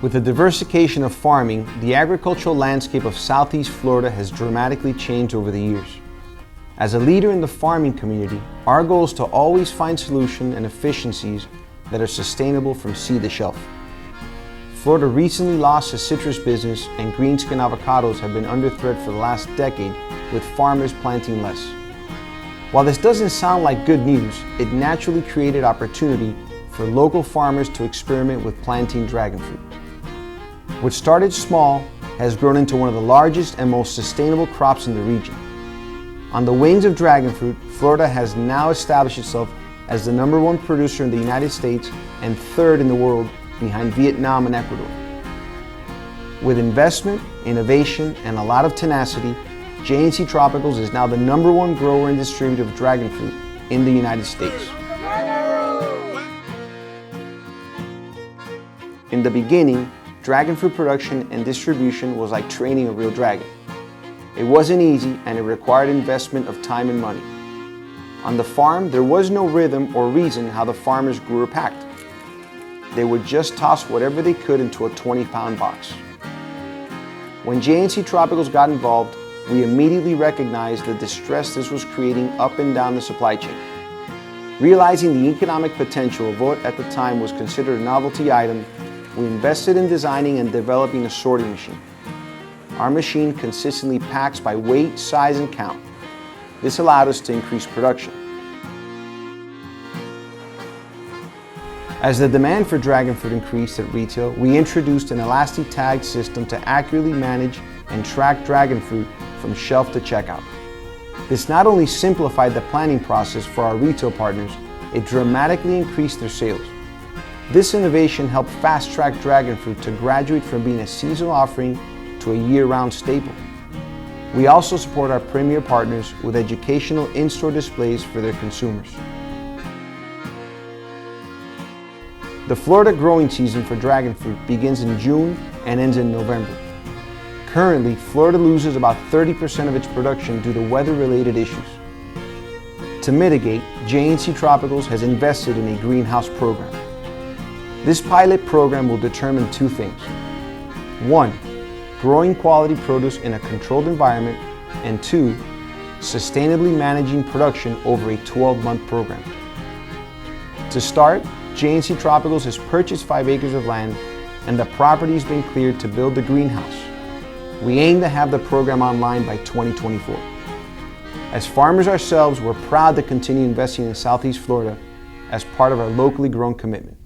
With the diversification of farming, the agricultural landscape of Southeast Florida has dramatically changed over the years. As a leader in the farming community, our goal is to always find solutions and efficiencies that are sustainable from seed to shelf. Florida recently lost a citrus business, and greenskin avocados have been under threat for the last decade, with farmers planting less. While this doesn't sound like good news, it naturally created opportunity for local farmers to experiment with planting dragon fruit. What started small has grown into one of the largest and most sustainable crops in the region. On the wings of dragon fruit, Florida has now established itself as the #1 producer in the United States and 3rd in the world, behind Vietnam and Ecuador. With investment, innovation, and a lot of tenacity, J&C Tropicals is now the #1 grower and distributor of dragon fruit in the United States. In the beginning, dragon fruit production and distribution was like training a real dragon. It wasn't easy, and it required investment of time and money. On the farm, there was no rhythm or reason how the farmers grew or packed. They would just toss whatever they could into a 20-pound box. When J&C Tropicals got involved, we immediately recognized the distress this was creating up and down the supply chain. Realizing the economic potential of what at the time was considered a novelty item, we invested in designing and developing a sorting machine. Our machine consistently packs by weight, size, and count. This allowed us to increase production. As the demand for dragon fruit increased at retail, we introduced an elastic tag system to accurately manage and track dragon fruit from shelf to checkout. This not only simplified the planning process for our retail partners, it dramatically increased their sales. This innovation helped fast-track dragon fruit to graduate from being a seasonal offering to a year-round staple. We also support our premier partners with educational in-store displays for their consumers. The Florida growing season for dragon fruit begins in June and ends in November. Currently, Florida loses about 30% of its production due to weather-related issues. To mitigate, J&C Tropicals has invested in a greenhouse program. This pilot program will determine 2 things. 1, growing quality produce in a controlled environment, and 2, sustainably managing production over a 12-month program. To start, J&C Tropicals has purchased 5 acres of land, and the property has been cleared to build the greenhouse. We aim to have the program online by 2024. As farmers ourselves, we're proud to continue investing in Southeast Florida as part of our locally grown commitment.